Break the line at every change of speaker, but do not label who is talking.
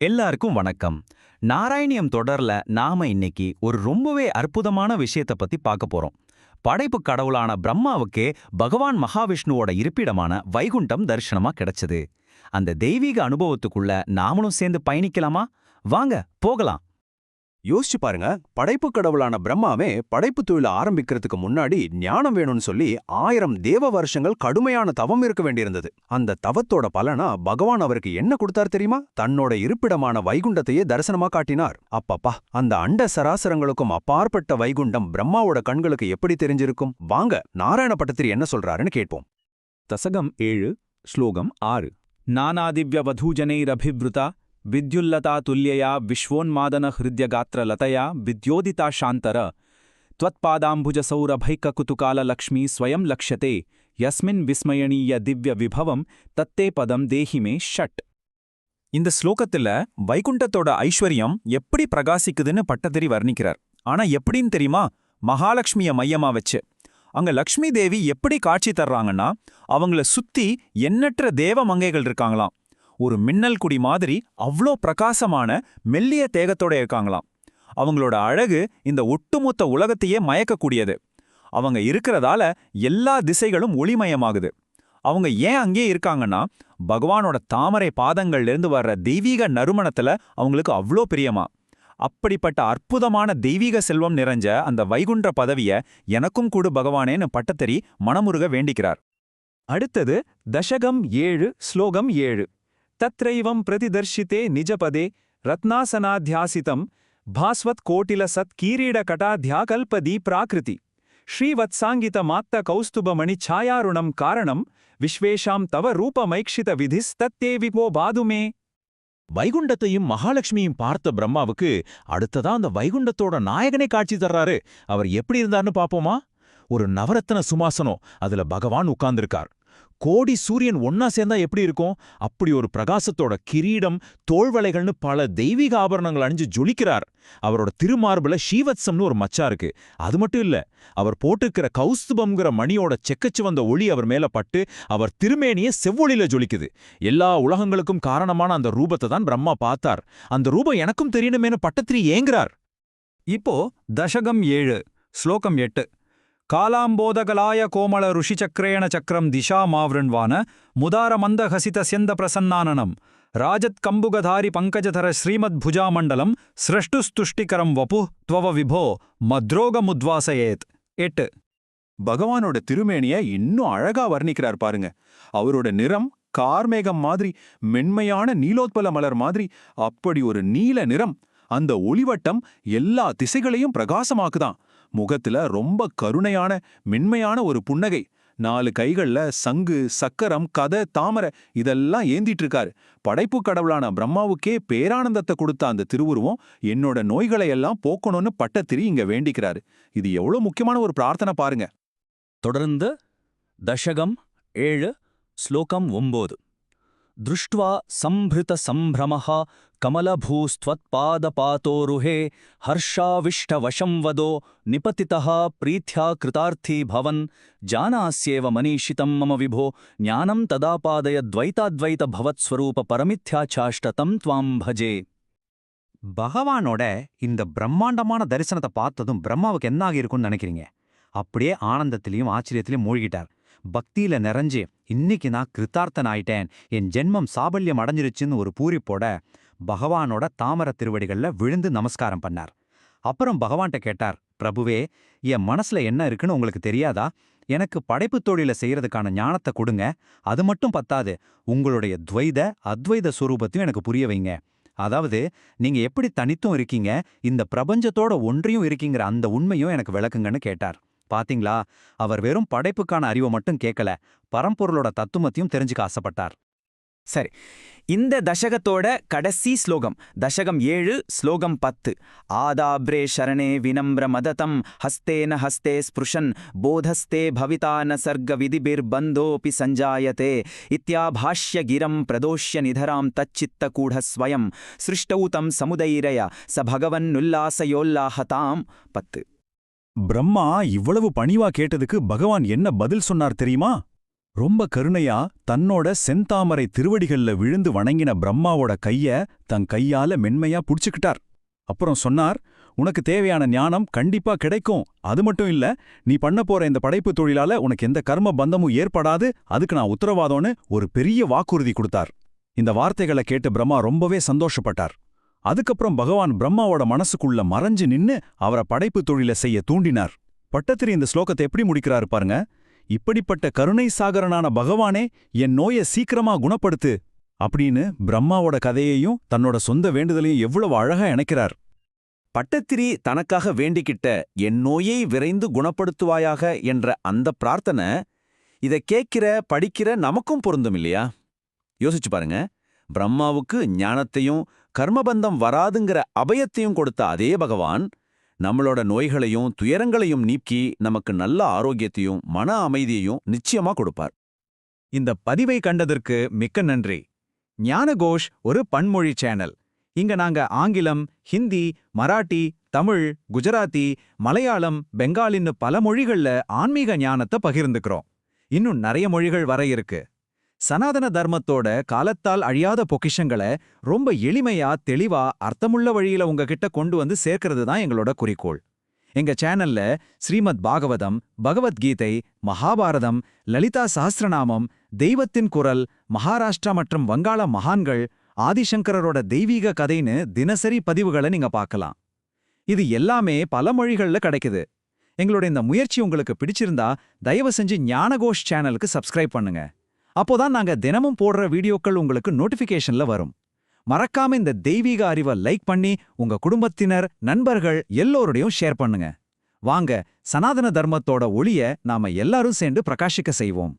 எல்லாருக்கும் வணக்கம். நாராயணியம் தொடர்ல நாம இன்னைக்கு ஒரு ரொம்பவே அற்புதமான விஷயத்த பத்தி பார்க்க போறோம். படைப்பு கடவுளான பிரம்மாவுக்கே பகவான் மகாவிஷ்ணுவோட இருப்பிடமான வைகுண்டம் தரிசனமா கிடைச்சது. அந்த தெய்வீக அனுபவத்துக்குள்ள நாமளும் சேர்ந்து பயணிக்கலாமா? வாங்க போகலாம்.
யோசிச்சு பாருங்க, படைப்பு கடவுளான பிரம்மாவே படைப்பு தொழில ஆரம்பிக்கிறதுக்கு முன்னாடி ஞானம் வேணும்னு சொல்லி 1000 தேவ வருஷங்கள் கடுமையான தவம் இருக்க வேண்டியிருந்தது. அந்த தவத்தோட பலனா பகவான் அவருக்கு என்ன கொடுத்தார் தெரியுமா? தன்னோட இருப்பிடமான வைகுண்டத்தையே தரிசனமா காட்டினார். அப்பப்பா, அந்த அண்ட சராசரங்களுக்கும் அப்பாற்பட்ட வைகுண்டம் பிரம்மாவோட கண்களுக்கு எப்படி தெரிஞ்சிருக்கும்? வாங்க நாராயண பட்டத்திரி என்ன சொல்றாருன்னு கேட்போம்.
தசகம் 7 ஸ்லோகம் 6. நானாதிவ்யவதூஜனைரபிவ்ருதா வித்யுல்லதா துல்யயா விஸ்வோன்மாதன ஹிருத்யகாத்திரலதயா வித்யோதிதா சாந்தர त्वत्पादाम्बुजसौरभैककुतुकाल लक्ष्मी स्वयं लक्ष्यते यस्मिन् विस्मयणीय दिव्य विभवம் தத்தே பதம் தேஹிமே ஷட்.
இந்த ஸ்லோகத்துல வைகுண்டத்தோட ஐஸ்வர்யம் எப்படி பிரகாசிக்குதுன்னு பட்டதிரி வர்ணிக்கிறார். ஆனா எப்படின்னு தெரியுமா? மகாலட்சுமிய மையமா வச்சு. அங்க லக்ஷ்மி தேவி எப்படி காட்சி தர்றாங்கன்னா, அவங்கள சுத்தி எண்ணற்ற தேவ மங்கைகள் இருக்காங்களாம். ஒரு மின்னல் குடி மாதிரி அவ்ளோ பிரகாசமான மெல்லிய தேகத்தோட இருக்காங்களாம். அவங்களோட அழகு இந்த ஒட்டுமொத்த உலகத்தையே மயக்கக்கூடியது. அவங்க இருக்கிறதால எல்லா திசைகளும் ஒளிமயமாகுது. அவங்க ஏன் அங்கே இருக்காங்கன்னா, பகவானோட தாமரை பாதங்கள்லேருந்து வர்ற தெய்வீக நறுமணத்துல அவங்களுக்கு அவ்ளோ பிரியமா. அப்படிப்பட்ட அற்புதமான தெய்வீக செல்வம் நிறைஞ்ச அந்த வைகுண்ட பதவிய எனக்கும் கூடு பகவானேன்னு பட்டத்தரி மனமுருக வேண்டிக்கிறார்.
அடுத்தது தசகம் 7 ஸ்லோகம் 7. தத்ரைவம் பிரதிதர்ஷித்தே நிஜபதே ரத்னாசனாத்யாசிதம் பாஸ்வத் கோட்டில சத் கீரீட கட்டாத்யாகல்பதி பிராகிருதி ஸ்ரீவத்சாங்கித மாத்த கௌஸ்துபமணி சாயாருணம் காரணம் விஸ்வேஷாம் தவ ரூபமைக்ஷித விதிஸ் தத்தே விபோ பாதுமே.
வைகுண்டத்தையும் மகாலட்சுமியும் பார்த்த பிரம்மாவுக்கு அடுத்ததா அந்த வைகுண்டத்தோட நாயகனே காட்சி தர்றாரு. அவர் எப்படி இருந்தார்னு பாப்போமா? ஒரு நவரத்ன சுமாசனம், அதுல பகவான் உட்கார்ந்திருக்கார். கோடி சூரியன் ஒன்னா சேர்ந்தா எப்படி இருக்கும்? அப்படி ஒரு பிரகாசத்தோட கிரீடம், தோள்வளைகள்னு பல தெய்வீக ஆபரணங்கள் அணிஞ்சு ஜொலிக்கிறார். அவரோட திருமார்புல ஸ்ரீவத்சம்னு ஒரு மச்சா இருக்கு. அது மட்டும் இல்ல, அவர் போட்டிருக்கிற கௌஸ்துபம்ங்கிற மணியோட செக்கச்சு வந்த ஒளி அவர் மேல பட்டு அவர் திருமேனிய செவ்வொளியில ஜொலிக்குது. எல்லா உலகங்களுக்கும் காரணமான அந்த ரூபத்தை தான் பிரம்மா பார்த்தார். அந்த ரூபம் எனக்கும் தெரியணுமேனு பட்டத்திரி ஏங்குறார்.
இப்போ தசகம் 7 ஸ்லோகம் 8. காலாம்போதகலாய கோமள ருஷிச்சக்ரேண சக்கரம் திஷா மாவ்ருண்வான முதாரமந்த ஹசித சியந்த பிரசன்னானனம் ராஜத் கம்புகதாரி பங்கஜதர ஸ்ரீமத் புஜாமண்டலம் ஸ்ரஷ்டுஸ்துஷ்டிகரம் வபு த்வவ விபோ மத்ரோகமுத்வாசயேத். 8.
பகவானோட திருமேனிய இன்னும் அழகா வர்ணிக்கிறார் பாருங்க. அவரோட நிறம் கார்மேகம் மாதிரி, மென்மையான நீலோத்பல மலர் மாதிரி. அப்படி ஒரு நீல நிறம். அந்த ஒளிவட்டம் எல்லா திசைகளையும் பிரகாசமாக்குதான். முகத்துல ரொம்ப கருணையான மென்மையான ஒரு புன்னகை. 4 கைகள்ல சங்கு, சக்கரம், கதை, தாமரை இதெல்லாம் ஏந்திட்டு இருக்காரு. படைப்பு கடவுளான பிரம்மாவுக்கே பேரானந்தத்தை கொடுத்த அந்த திருவுருவம் என்னோட நோய்களை எல்லாம் போக்கணும்னு பட்டத்திரி இங்க வேண்டிக்கிறாரு. இது எவ்வளவு முக்கியமான ஒரு பிரார்த்தனை பாருங்க.
தொடர்ந்து தசகம் 7 ஸ்லோகம் 9. दृष्ट्वा संभृत संभ्रमः कमलभूस्त्वत्पादपातोरुहे हर्षाविष्टवशं वदो निपतितः प्रीत्या कृतार्थी भवन् जानास्येव मनीषितं मम विभो ज्ञानं तदापादयद्वैताद्वैत भवत्स्वरूप परमिथ्याचाष्टतं त्वां भजे.
பகவானோட இந்த பிரம்மாண்டமான தரிசனத்தை பார்த்ததும் பிரம்மாவுக்கு என்ன ஆகியிருக்கும்னு நினைக்கிறீங்க? அப்படியே ஆனந்தத்திலையும் ஆச்சரியத்திலையும் மூழ்கிட்டார். பக்தியில நிறைஞ்சு இன்னைக்கு நான் கிருத்தார்த்தன் ஆயிட்டேன், என் ஜென்மம் சாபல்யம் அடைஞ்சிருச்சுன்னு ஒரு பூரிப்போட பகவானோட தாமர திருவடிகள்ல விழுந்து நமஸ்காரம் பண்ணார். அப்புறம் பகவான்கிட்ட கேட்டார், பிரபுவே, என் மனசுல என்ன இருக்குன்னு உங்களுக்கு தெரியாதா? எனக்கு படைப்பு தொழில செய்யறதுக்கான ஞானத்தை கொடுங்க. அது மட்டும் பத்தாது, உங்களுடைய துவைத அத்வைத சுரூபத்தையும் எனக்கு புரிய வைங்க. அதாவது நீங்க எப்படி தனித்தும் இருக்கீங்க, இந்த பிரபஞ்சத்தோட ஒன்றியும் இருக்கீங்கிற அந்த உண்மையும் எனக்கு விளக்குங்கன்னு கேட்டார். பாத்தீங்களா, அவர் வெறும் படைப்புக்கான அறிவை மட்டும் கேட்கல, பரம்பொருளோட தத்துவத்தையும் தெரிஞ்சுக்க ஆசைப்பட்டார்.
சரி, இந்த தசகத்தோட கடைசி ஸ்லோகம் தசகம் 7 ஸ்லோகம் 10. ஆதாப்ரே சரணே வினம்ர மததம் ஹஸ்தேன ஹஸ்தே ஸ்புருஷன் போதஸ்தே பவிதா ந சர்க விதிபிர் பந்தோபி சஞ்சாயதே இத்யாபாஷ்ய கிரம் பிரதோஷ்ய நிதராம் தச்சித்த கூட ஸ்வயம் சிருஷ்டௌதம் சமுதைரய ச பகவன் உல்லாசயோல்லாஹதாம். 10.
பிரம்மா இவ்வளவு பணிவா கேட்டதுக்கு பகவான் என்ன பதில் சொன்னார் தெரியுமா?
ரொம்ப கருணையா தன்னோட செந்தாமரை திருவடிகள்ல விழுந்து வணங்கின பிரம்மாவோட கைய தன் கையால மென்மையா புடிச்சுக்கிட்டார். அப்புறம் சொன்னார், உனக்கு தேவையான ஞானம் கண்டிப்பா கிடைக்கும். அது மட்டும் இல்ல, நீ பண்ண போற இந்த படைப்பு தொழிலால உனக்கு எந்த கர்ம பந்தமும் ஏற்படாது, அதுக்கு நான் உத்தரவாதம்னு ஒரு பெரிய வாக்குறுதி கொடுத்தார். இந்த வார்த்தைகளை கேட்டு பிரம்மா ரொம்பவே சந்தோஷப்பட்டார். அதுக்கப்புறம் பகவான் பிரம்மாவோட மனசுக்குள்ள மறைஞ்சு நின்னு அவரை படைப்பு தொழில செய்ய தூண்டினார். பட்டத்திரி இந்த ஸ்லோகத்தை எப்படி முடிக்கிறாரு பாருங்க. இப்படிப்பட்ட கருணை சாகரனான பகவானே என் நோயை சீக்கிரமா குணப்படுத்து அப்படின்னு பிரம்மாவோட கதையையும் தன்னோட சொந்த வேண்டுதலையும் எவ்வளவு அழகா இணைக்கிறார்.
பட்டத்திரி தனக்காக வேண்டிக்கிட்ட என் நோயை விரைந்து குணப்படுத்துவாயாக என்ற அந்த பிரார்த்தனை இதை கேட்கிற படிக்கிற நமக்கும் பொருந்தும் இல்லையா? யோசிச்சு பாருங்க. பிரம்மாவுக்கு ஞானத்தையும் கர்மபந்தம் வராதுங்கிற அபயத்தையும் கொடுத்த அதே பகவான் நம்மளோட நோய்களையும் துயரங்களையும் நீக்கி நமக்கு நல்ல ஆரோக்கியத்தையும் மன அமைதியையும் நிச்சயமா கொடுப்பார்.
இந்த பதிவை கண்டதற்கு மிக்க நன்றி. ஞானகோஷ் ஒரு பன்மொழி சேனல். இங்க நாங்க ஆங்கிலம், ஹிந்தி, மராட்டி, தமிழ், குஜராத்தி, மலையாளம், பெங்காலின்னு பல மொழிகள்ல ஆன்மீக ஞானத்தை பகிர்ந்துக்கிறோம். இன்னும் நிறைய மொழிகள் வர இருக்கு. சனாதன தர்மத்தோட காலத்தால் அழியாத பொக்கிஷங்களை ரொம்ப எளிமையா தெளிவா அர்த்தமுள்ள வழியில உங்ககிட்ட கொண்டு வந்து சேர்க்கிறது தான் எங்களோட குறிக்கோள். எங்க சேனல்ல ஸ்ரீமத் பாகவதம், பகவத்கீதை, மகாபாரதம், லலிதா சஹஸ்ரநாமம், தெய்வத்தின் குரல், மகாராஷ்டிரா மற்றும் வங்காள மகான்கள், ஆதிசங்கரோட தெய்வீக கதைன்னு தினசரி பதிவுகளை நீங்க பார்க்கலாம். இது எல்லாமே பல மொழிகள்ல கிடைக்குது. எங்களோட இந்த முயற்சி உங்களுக்கு பிடிச்சிருந்தா தயவு செஞ்சு ஞானகோஷ் சேனலுக்கு சப்ஸ்கிரைப் பண்ணுங்க. அப்போதான் நாங்க தினமும் போடுற வீடியோக்கள் உங்களுக்கு நோட்டிஃபிகேஷன்ல வரும். மறக்காம இந்த தெய்வீக அறிவை லைக் பண்ணி உங்க குடும்பத்தினர், நண்பர்கள் எல்லோரோடையும் ஷேர் பண்ணுங்க. வாங்க, சனாதன தர்மத்தோட ஒளிய நாம எல்லாரும் சேர்ந்து பிரகாசிக்க செய்வோம்.